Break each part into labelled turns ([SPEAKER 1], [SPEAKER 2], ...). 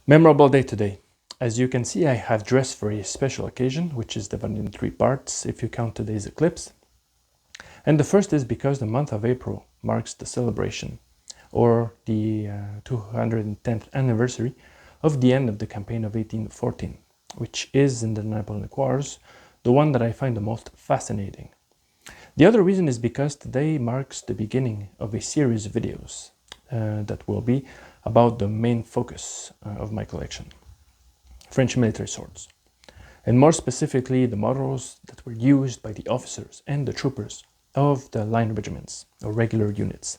[SPEAKER 1] Memorable day today. As you can see, I have dressed for a special occasion, which is divided in three parts if you count today's eclipse. And the first is because the month of April marks the celebration, or the 210th anniversary of the end of the campaign of 1814, which is in the Napoleonic Wars, the one that I find the most fascinating. The other reason is because today marks the beginning of a series of videos that will be about the main focus of my collection, French military swords, and more specifically the models that were used by the officers and the troopers of the line regiments or regular units,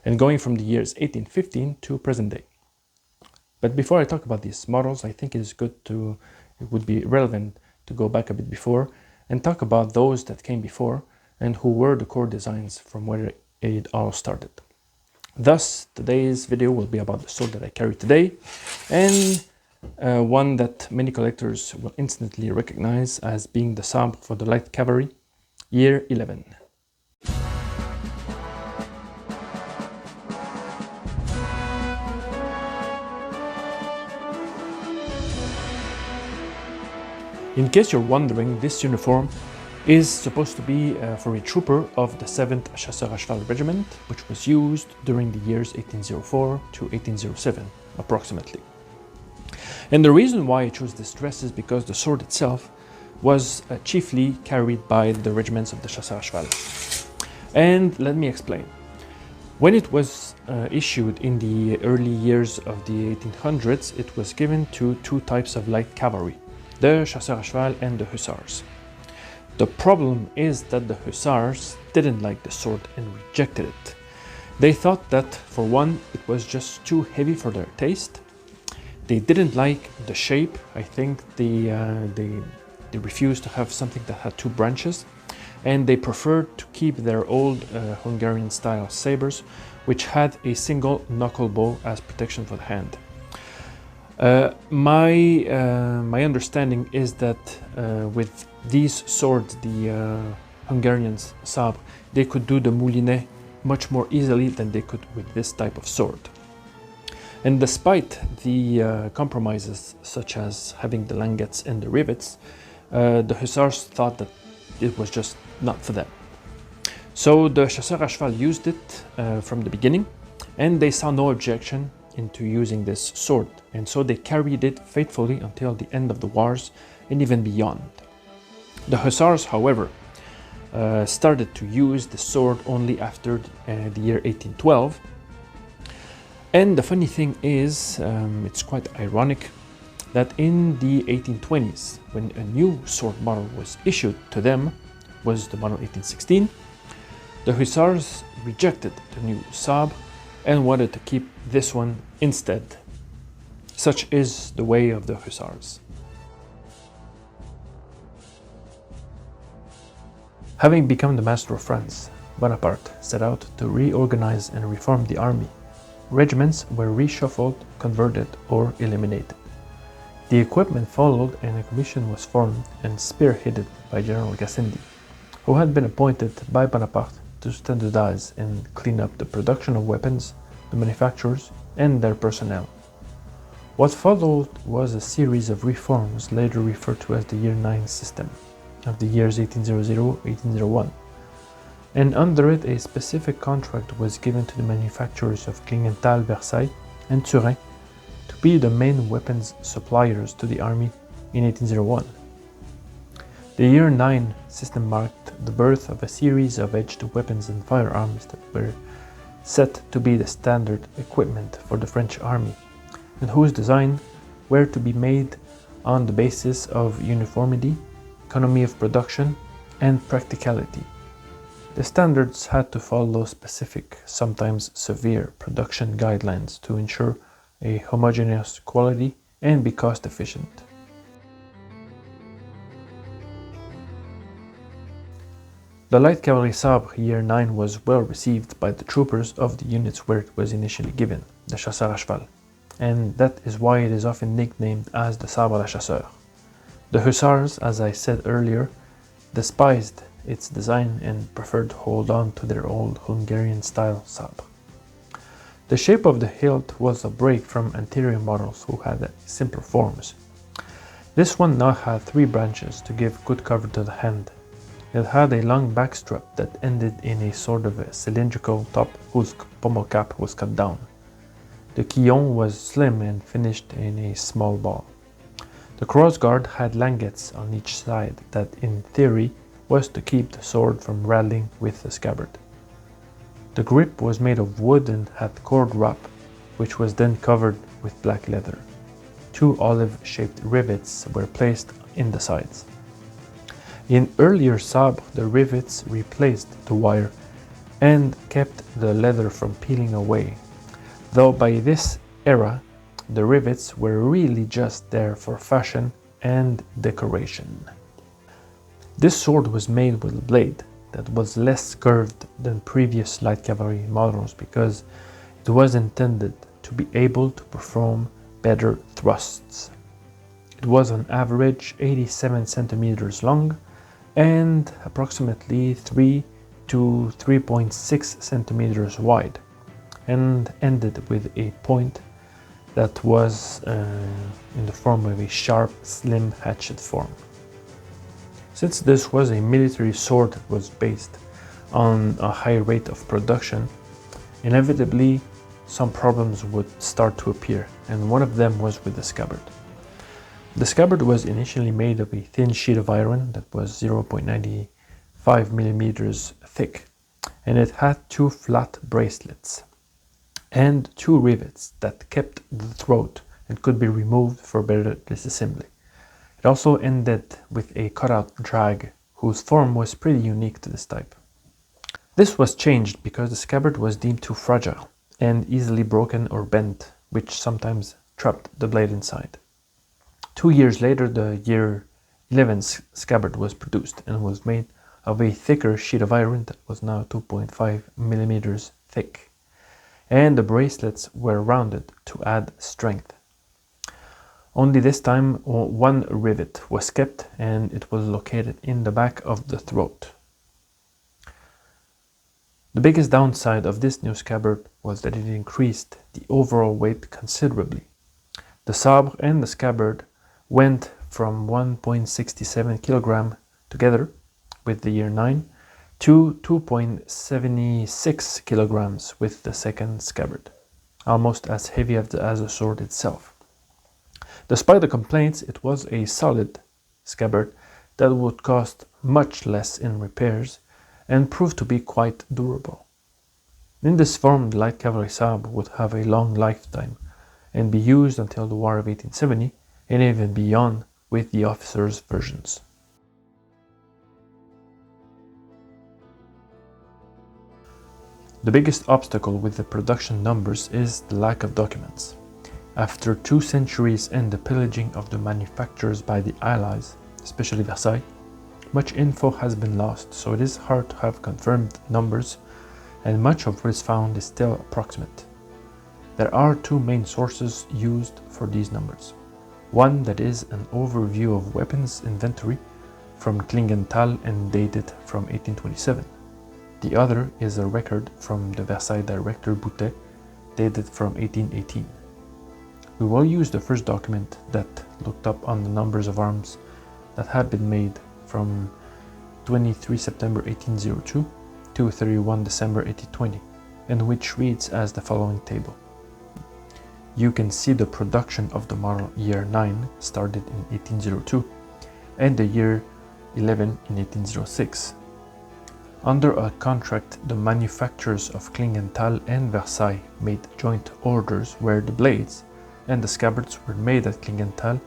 [SPEAKER 1] and going from the years 1815 to present day. But before I talk about these models, I think it would be relevant to go back a bit before and talk about those that came before and who were the core designs from where it all started. Thus, today's video will be about the sword that I carry today, and one that many collectors will instantly recognize as being the Sabre for the Light Cavalry, year 11. In case you're wondering, this uniform is supposed to be for a trooper of the 7th Chasseurs à Cheval Regiment, which was used during the years 1804 to 1807, approximately. And the reason why I chose this dress is because the sword itself was chiefly carried by the regiments of the Chasseurs à Cheval. And let me explain. When it was issued in the early years of the 1800s, it was given to two types of light cavalry, the Chasseurs à Cheval and the Hussars. The problem is that the Hussars didn't like the sword and rejected it. They thought that, for one, it was just too heavy for their taste. They didn't like the shape. I think they refused to have something that had two branches, and they preferred to keep their old Hungarian style sabers, which had a single knuckle bow as protection for the hand. My understanding is that with these swords, the Hungarians sabre, they could do the moulinet much more easily than they could with this type of sword. And despite the compromises, such as having the languettes and the rivets, the Hussars thought that it was just not for them. So the Chasseurs à Cheval used it from the beginning, and they saw no objection into using this sword, and so they carried it faithfully until the end of the wars and even beyond. The Hussars, however, started to use the sword only after the year 1812. And the funny thing is, it's quite ironic that in the 1820s, when a new sword model was issued to them, was the model 1816, the Hussars rejected the new Sabre and wanted to keep this one instead. Such is the way of the Hussars. Having become the master of France, Bonaparte set out to reorganize and reform the army. Regiments were reshuffled, converted, or eliminated. The equipment followed, and a commission was formed and spearheaded by General Gassendi, who had been appointed by Bonaparte to standardize and clean up the production of weapons, the manufacturers, and their personnel. What followed was a series of reforms later referred to as the Year 9 system of the years 1800-1801, and under it a specific contract was given to the manufacturers of Klingenthal, Versailles, and Turin to be the main weapons suppliers to the army in 1801. The Year 9 system marked the birth of a series of edged weapons and firearms that were set to be the standard equipment for the French army, and whose design were to be made on the basis of uniformity, economy of production, and practicality. The standards had to follow specific, sometimes severe, production guidelines to ensure a homogeneous quality and be cost efficient. The Light Cavalry Sabre Year 9 was well received by the troopers of the units where it was initially given, the Chasseurs à Cheval, and that is why it is often nicknamed as the Sabre à Chasseur. The Hussars, as I said earlier, despised its design and preferred to hold on to their old Hungarian style sabre. The shape of the hilt was a break from anterior models who had simpler forms. This one now had 3 branches to give good cover to the hand. It had a long backstrap that ended in a sort of a cylindrical top whose pommel cap was cut down. The quillon was slim and finished in a small ball. The crossguard had languettes on each side that, in theory, was to keep the sword from rattling with the scabbard. The grip was made of wood and had cord wrap, which was then covered with black leather. 2 olive-shaped rivets were placed in the sides. In earlier Sabre, the rivets replaced the wire and kept the leather from peeling away, though by this era, the rivets were really just there for fashion and decoration. This sword was made with a blade that was less curved than previous light cavalry models because it was intended to be able to perform better thrusts. It was on average 87 centimeters long and approximately 3 to 3.6 centimeters wide, and ended with a point that was in the form of a sharp, slim hatchet form. Since this was a military sword that was based on a high rate of production, inevitably some problems would start to appear, and one of them was with the scabbard. The scabbard was initially made of a thin sheet of iron that was 0.95 millimeters thick, and it had 2 flat bracelets and 2 rivets that kept the throat and could be removed for better disassembly. It also ended with a cutout drag whose form was pretty unique to this type. This was changed because the scabbard was deemed too fragile and easily broken or bent, which sometimes trapped the blade inside. 2 years later, the year 11 scabbard was produced and was made of a thicker sheet of iron that was now 2.5 millimeters thick, and the bracelets were rounded to add strength. Only this time 1 rivet was kept, and it was located in the back of the throat. The biggest downside of this new scabbard was that it increased the overall weight considerably. The sabre and the scabbard went from 1.67 kilogram together with the year 9 to 2.76 kilograms with the second scabbard, almost as heavy as the sword itself. Despite the complaints, it was a solid scabbard that would cost much less in repairs and proved to be quite durable. In this form, the light cavalry sabre would have a long lifetime and be used until the War of 1870 and even beyond with the officers' versions. The biggest obstacle with the production numbers is the lack of documents. After 2 centuries and the pillaging of the manufacturers by the Allies, especially Versailles, much info has been lost, so it is hard to have confirmed numbers, and much of what is found is still approximate. There are 2 main sources used for these numbers. One that is an overview of weapons inventory from Klingenthal and dated from 1827. The other is a record from the Versailles director Boutet, dated from 1818. We will use the first document that looked up on the numbers of arms that had been made from 23 September 1802 to 31 December 1820, and which reads as the following table. You can see the production of the model year 9 started in 1802 and the year 11 in 1806. Under a contract, the manufacturers of Klingenthal and Versailles made joint orders where the blades and the scabbards were made at Klingenthal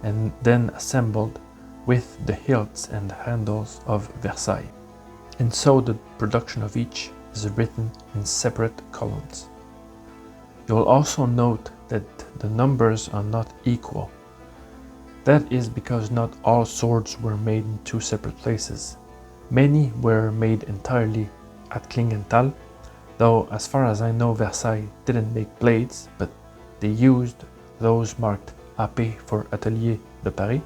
[SPEAKER 1] and then assembled with the hilts and handles of Versailles. And so the production of each is written in separate columns. You will also note that the numbers are not equal. That is because not all swords were made in 2 separate places. Many were made entirely at Klingenthal, though as far as I know Versailles didn't make blades, but they used those marked AP for Atelier de Paris,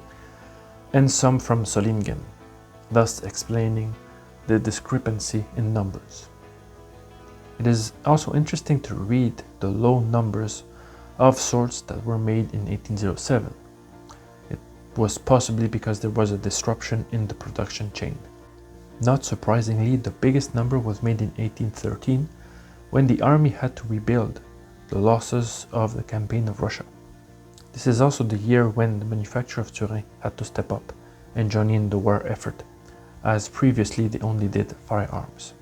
[SPEAKER 1] and some from Solingen, thus explaining the discrepancy in numbers. It is also interesting to read the low numbers of swords that were made in 1807. It was possibly because there was a disruption in the production chain. Not surprisingly, the biggest number was made in 1813, when the army had to rebuild the losses of the campaign of Russia. This is also the year when the manufacturer of Turin had to step up and join in the war effort, as previously they only did firearms.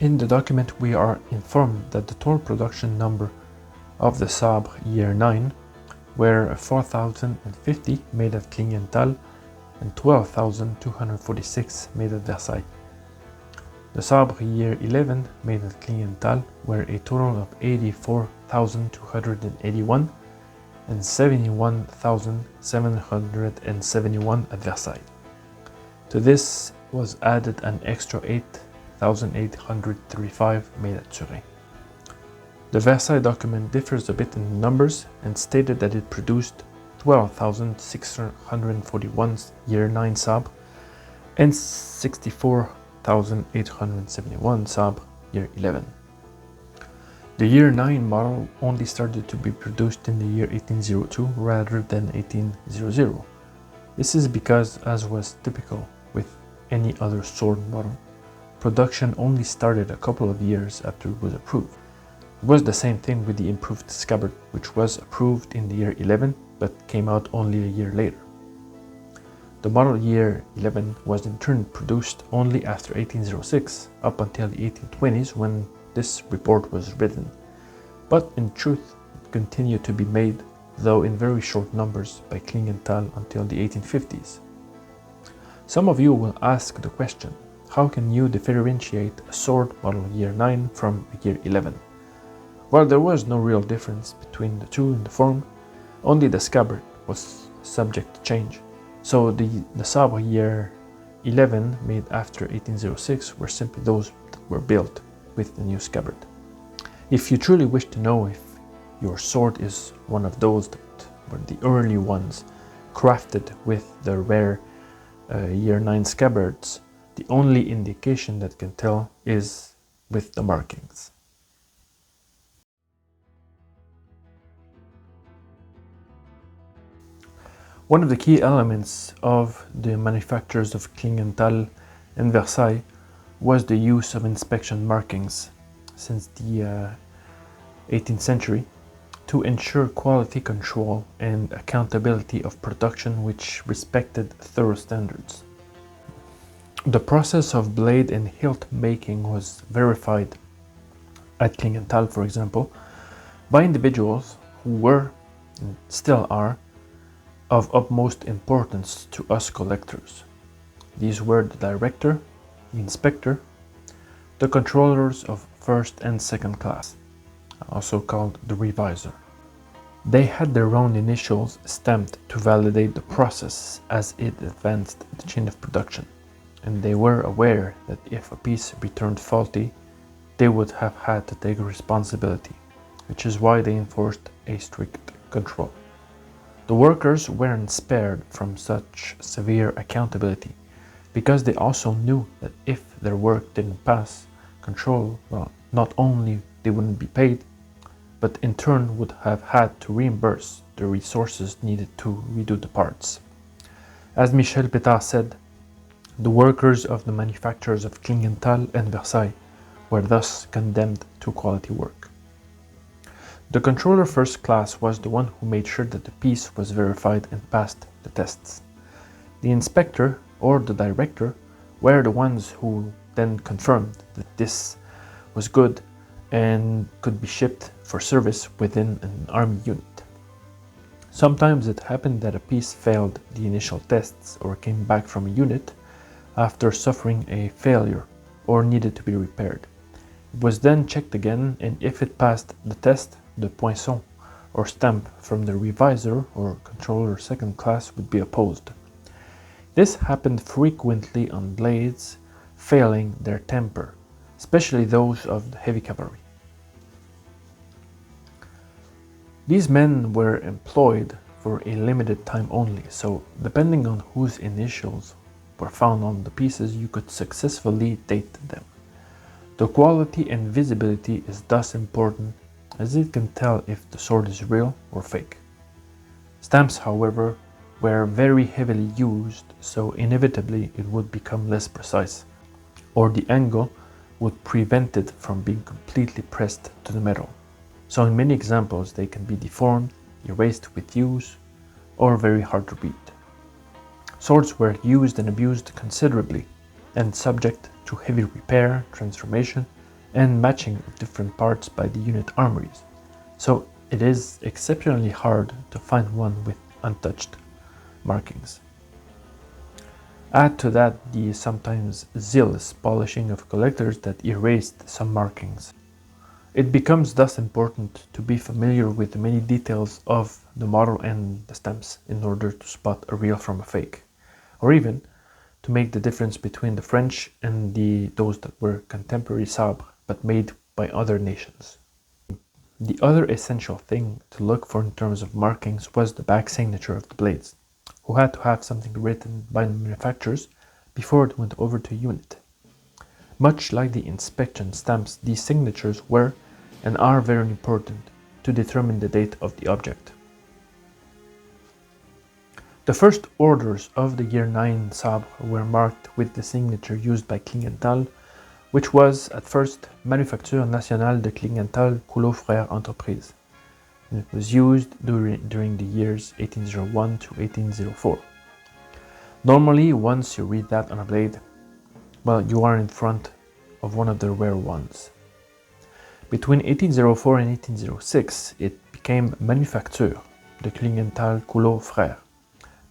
[SPEAKER 1] In the document we are informed that the total production number of the Sabre year 9 were 4,050 made at Klingenthal and 12,246 made at Versailles. The Sabre year 11 made at Klingenthal were a total of 84,281 and 71,771 at Versailles. To this was added an extra 8,835 made at Turin. The Versailles document differs a bit in numbers and stated that it produced 12,641 year 9 Sabre and 64,871 Sabre year 11. The year 9 model only started to be produced in the year 1802 rather than 1800. This is because, as was typical with any other sword model, production only started a couple of years after it was approved. It was the same thing with the improved scabbard, which was approved in the year 11 but came out only a year later. The model year 11 was in turn produced only after 1806 up until the 1820s when this report was written, but in truth it continued to be made, though in very short numbers, by Klingenthal until the 1850s. Some of you will ask the question, how can you differentiate a sword model year 9 from year 11? Well, there was no real difference between the two in the form, only the scabbard was subject to change. So the Sabre year 11 made after 1806 were simply those that were built with the new scabbard. If you truly wish to know if your sword is one of those that were the early ones crafted with the rare year 9 scabbards, the only indication that can tell is with the markings. One of the key elements of the manufacturers of Klingenthal and Versailles was the use of inspection markings since the 18th century to ensure quality control and accountability of production which respected thorough standards. The process of blade and hilt making was verified at Klingenthal, for example, by individuals who were, and still are, of utmost importance to us collectors. These were the director, the inspector, the controllers of first and second class, also called the revisor. They had their own initials stamped to validate the process as it advanced the chain of production, and they were aware that if a piece returned faulty, they would have had to take responsibility, which is why they enforced a strict control. The workers weren't spared from such severe accountability because they also knew that if their work didn't pass control, well, not only they wouldn't be paid, but in turn would have had to reimburse the resources needed to redo the parts. As Michel Pétard said, the workers of the manufacturers of Klingenthal and Versailles were thus condemned to quality work. The controller first class was the one who made sure that the piece was verified and passed the tests. The inspector or the director were the ones who then confirmed that this was good and could be shipped for service within an army unit. Sometimes it happened that a piece failed the initial tests or came back from a unit after suffering a failure or needed to be repaired. It was then checked again, and if it passed the test, the poinçon or stamp from the revisor or controller second class would be opposed. This happened frequently on blades failing their temper, especially those of the heavy cavalry. These men were employed for a limited time only, so depending on whose initials were found on the pieces, you could successfully date them. The quality and visibility is thus important, as it can tell if the sword is real or fake. Stamps, however, were very heavily used, so inevitably it would become less precise, or the angle would prevent it from being completely pressed to the metal. So in many examples they can be deformed, erased with use, or very hard to read. Swords were used and abused considerably, and subject to heavy repair, transformation, and matching of different parts by the unit armories, so it is exceptionally hard to find one with untouched markings. Add to that the sometimes zealous polishing of collectors that erased some markings. It becomes thus important to be familiar with the many details of the model and the stamps in order to spot a real from a fake, or even to make the difference between the French and those that were contemporary sabre but made by other nations. The other essential thing to look for in terms of markings was the back signature of the blades, who had to have something written by the manufacturers before it went over to unit. Much like the inspection stamps, these signatures were and are very important to determine the date of the object. The first orders of the year 9 sabre were marked with the signature used by Klingenthal, which was at first Manufacture Nationale de Klingenthal Coulot Frères Entreprise, and it was used during the years 1801 to 1804. Normally, once you read that on a blade, well, you are in front of one of the rare ones. Between 1804 and 1806, it became Manufacture de Klingenthal Coulot Frères,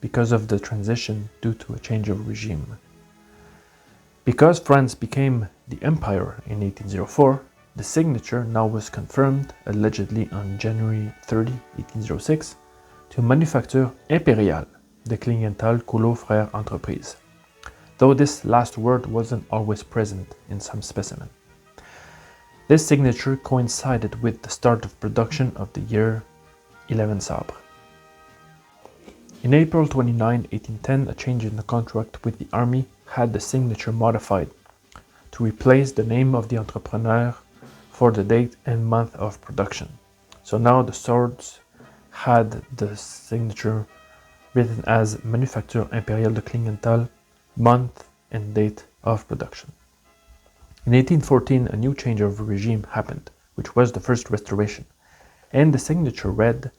[SPEAKER 1] because of the transition due to a change of regime. Because France became the empire in 1804, the signature now was confirmed, allegedly on January 30, 1806, to Manufacture Impériale de Klingenthal Coulot Frères Entreprise, though this last word wasn't always present in some specimens. This signature coincided with the start of production of the year 11 sabre. In April 29, 1810, a change in the contract with the army had the signature modified to replace the name of the entrepreneur for the date and month of production. So now the swords had the signature written as Manufacture Impériale de Klingenthal, month and date of production. In 1814, a new change of regime happened, which was the first restoration, and the signature read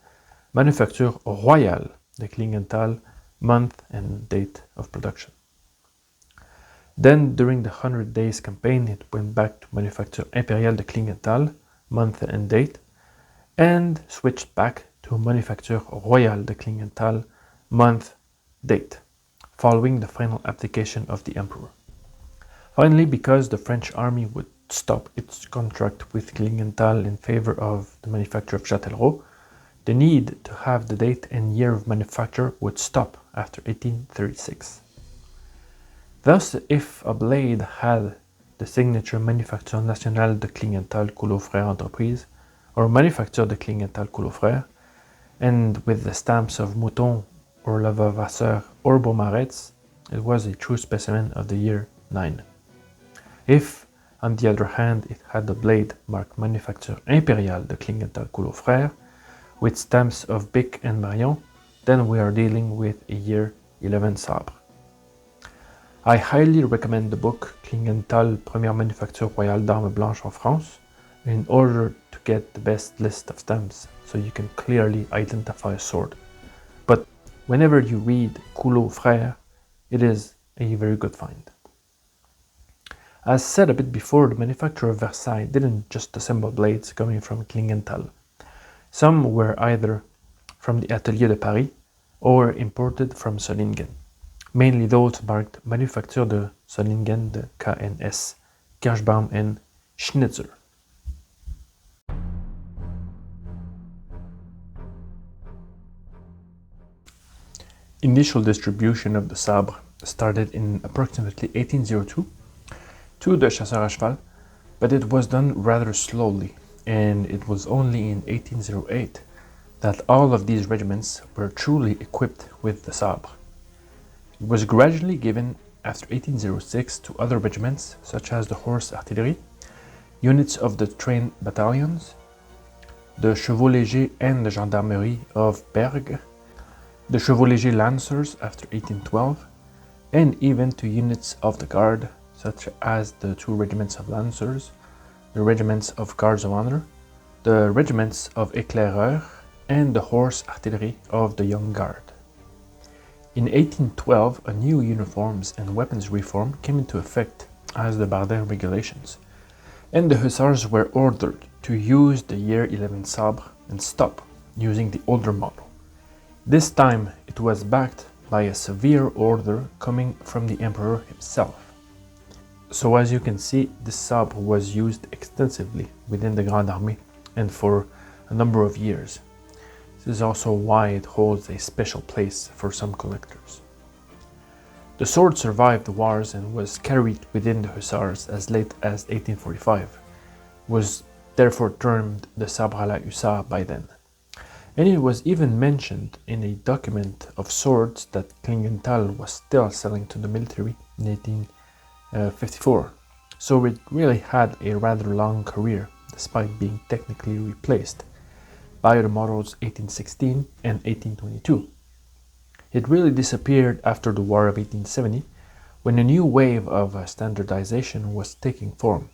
[SPEAKER 1] Manufacture Royale de Klingenthal, month and date of production. Then, during the 100 Days campaign, it went back to Manufacture Impériale de Klingenthal, month and date, and switched back to Manufacture Royale de Klingenthal, month, date, following the final abdication of the emperor. Finally, because the French army would stop its contract with Klingenthal in favor of the manufacture of Châtellerault, the need to have the date and year of manufacture would stop after 1836. Thus, if a blade had the signature Manufacture Nationale de Klingenthal Coulot Frères Entreprise or Manufacture de Klingenthal Coulot Frères, and with the stamps of Mouton or Levavasseur or Beaumaretz, it was a true specimen of the year 9. If, on the other hand, it had the blade marked Manufacture Impériale de Klingenthal Coulot Frères with stamps of Bic and Marion, then we are dealing with a year 11 sabre. I highly recommend the book Klingenthal Première Manufacture Royale d'Armes Blanches en France in order to get the best list of stamps so you can clearly identify a sword. But whenever you read Coulot Frères, it is a very good find. As said a bit before, the manufacturer of Versailles didn't just assemble blades coming from Klingenthal. Some were either from the Atelier de Paris or imported from Solingen, mainly those marked Manufacture de Solingen de KNS, Kirschbaum and Schnitzer. Initial distribution of the sabre started in approximately 1802 to the chasseurs à cheval, but it was done rather slowly, and it was only in 1808 that all of these regiments were truly equipped with the sabre. It was gradually given after 1806 to other regiments such as the Horse Artillery units of the train battalions, the chevaux légers and the gendarmerie of Berg, the chevaux légers lancers after 1812, and even to units of the guard, such as the 2 regiments of lancers, the regiments of guards of honor, the regiments of éclaireurs, and the horse artillery of the young guard. In 1812, a new uniforms and weapons reform came into effect as the Bardin regulations, and the hussars were ordered to use the year 11 sabre and stop using the older model. This time it was backed by a severe order coming from the emperor himself. So as you can see, this sabre was used extensively within the Grande Armée and for a number of years. This is also why it holds a special place for some collectors. The sword survived the wars and was carried within the hussars as late as 1845, was therefore termed the sabre à la hussard by then. And it was even mentioned in a document of swords that Klingenthal was still selling to the military in 1854. So it really had a rather long career, despite being technically replaced by the models 1816 and 1822. It really disappeared after the War of 1870, when a new wave of standardization was taking form.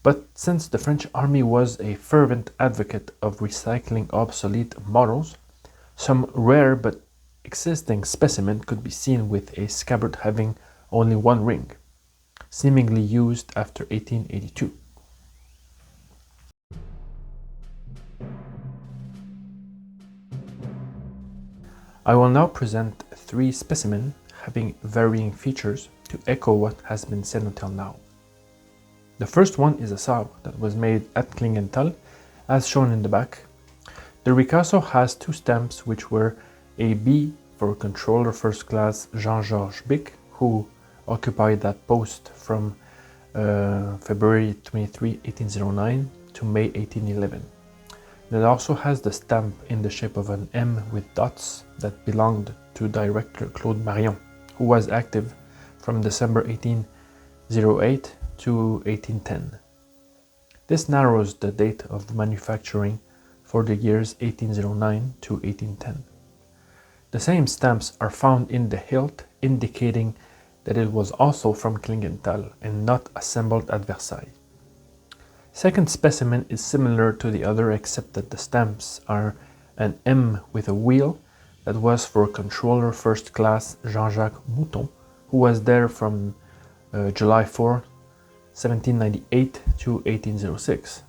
[SPEAKER 1] But since the French army was a fervent advocate of recycling obsolete models, some rare but existing specimen could be seen with a scabbard having only 1 ring, seemingly used after 1882. I will now present 3 specimens having varying features to echo what has been said until now. The first one is a sabre that was made at Klingenthal, as shown in the back. The Ricasso has 2 stamps, which were a B for Controller First Class Jean-Georges Bic, who occupied that post from February 23, 1809 to May 1811. It also has the stamp in the shape of an M with dots that belonged to director Claude Marion, who was active from December 1808 to 1810. This narrows the date of manufacturing for the years 1809 to 1810. The same stamps are found in the hilt, indicating that it was also from Klingenthal and not assembled at Versailles. Second specimen is similar to the other, except that the stamps are an M with a wheel that was for Controller First Class Jean-Jacques Mouton, who was there from July 4, 1798 to 1806.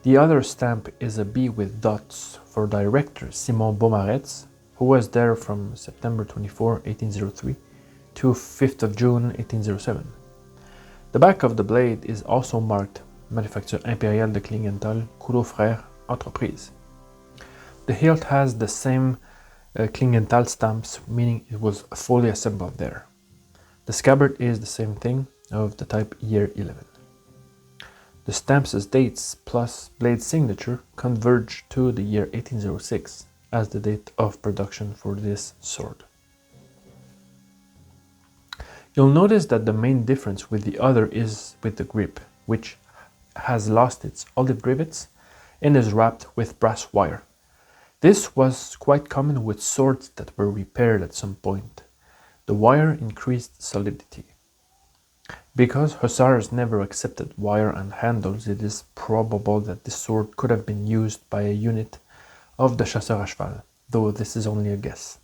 [SPEAKER 1] The other stamp is a B with dots for Director Simon Beaumaretz, who was there from September 24, 1803 to 5th of June, 1807. The back of the blade is also marked Manufacture Impériale de Klingenthal, Coulot Frères, Entreprise. The hilt has the same Klingenthal stamps, meaning it was fully assembled there. The scabbard is the same thing, of the type year 11. The stamps as dates plus blade signature converge to the year 1806 as the date of production for this sword. You'll notice that the main difference with the other is with the grip, which has lost its olive rivets and is wrapped with brass wire. This was quite common with swords that were repaired at some point. The wire increased solidity. Because hussars never accepted wire on handles, it is probable that this sword could have been used by a unit of the chasseurs à cheval, though this is only a guess.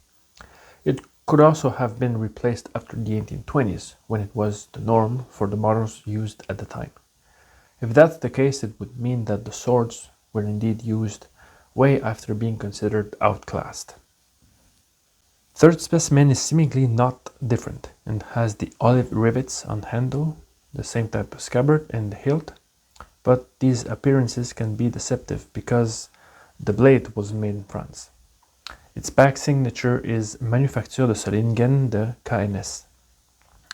[SPEAKER 1] It could also have been replaced after the 1820s, when it was the norm for the models used at the time. If that's the case, it would mean that the swords were indeed used way after being considered outclassed. Third specimen is seemingly not different and has the olive rivets on handle, the same type of scabbard and the hilt, but these appearances can be deceptive because the blade was made in France. Its back signature is Manufacture de Solingen de KNS,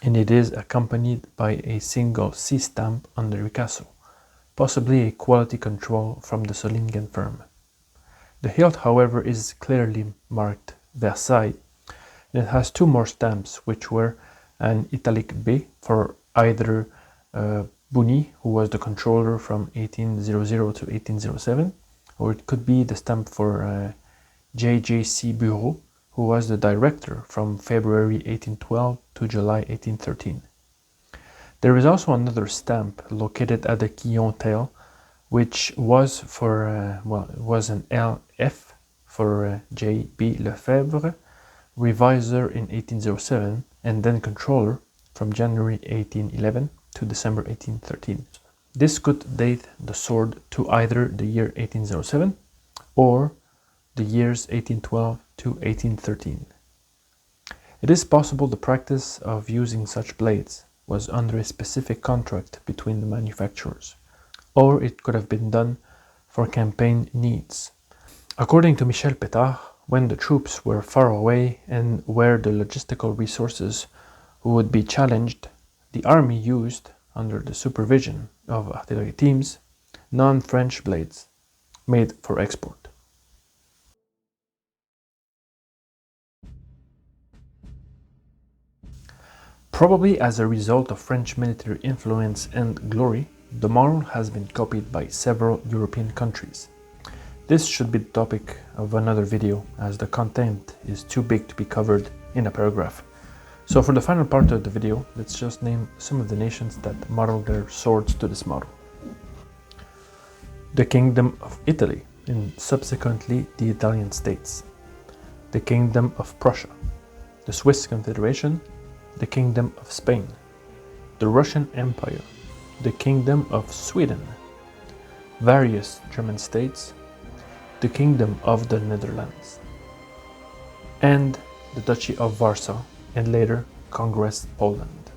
[SPEAKER 1] and it is accompanied by a single C stamp on the Ricasso, possibly a quality control from the Solingen firm. The hilt, however, is clearly marked Versailles, and it has 2 more stamps, which were an italic B for either Bouny, who was the controller from 1800 to 1807, or it could be the stamp for JJC Bureau, who was the director from February 1812 to July 1813. There is also another stamp located at the Quillon tail, which was for, it was an LF for J.B. Lefebvre, reviser in 1807, and then controller from January 1811 to December 1813. This could date the sword to either the year 1807 or the years 1812 to 1813. It is possible the practice of using such blades was under a specific contract between the manufacturers, or it could have been done for campaign needs. According to Michel Pétard, when the troops were far away and where the logistical resources would be challenged, the army used, under the supervision of artillery teams, non-French blades made for export. Probably as a result of French military influence and glory, the model has been copied by several European countries. This should be the topic of another video, as the content is too big to be covered in a paragraph. So for the final part of the video, let's just name some of the nations that modeled their swords to this model. The Kingdom of Italy, and subsequently the Italian states. The Kingdom of Prussia. The Swiss Confederation. The Kingdom of Spain, the Russian Empire, the Kingdom of Sweden, various German states, the Kingdom of the Netherlands, and the Duchy of Warsaw, and later Congress Poland.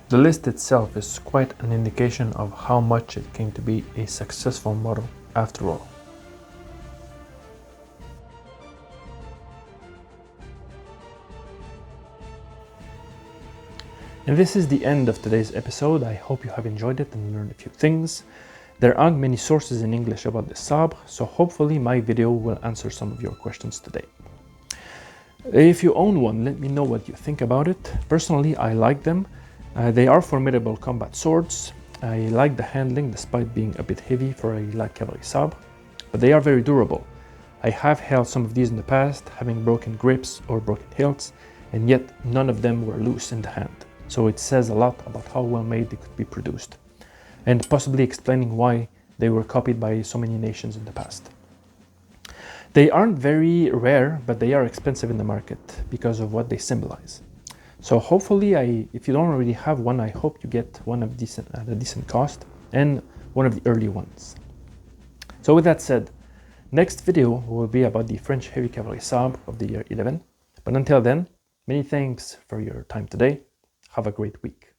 [SPEAKER 1] The list itself is quite an indication of how much it came to be a successful model after all. And this is the end of today's episode. I hope you have enjoyed it and learned a few things. There aren't many sources in English about the sabre, so hopefully my video will answer some of your questions today. If you own one, let me know what you think about it. Personally, I like them. They are formidable combat swords. I like the handling despite being a bit heavy for a light cavalry sabre, but they are very durable. I have held some of these in the past, having broken grips or broken hilts, and yet none of them were loose in the hand. So it says a lot about how well made they could be produced, and possibly explaining why they were copied by so many nations in the past. They aren't very rare, but they are expensive in the market because of what they symbolize. So hopefully, if you don't already have one, I hope you get one at a decent cost, and one of the early ones. So with that said, next video will be about the French heavy cavalry sabre of the year 11. But until then, many thanks for your time today. Have a great week.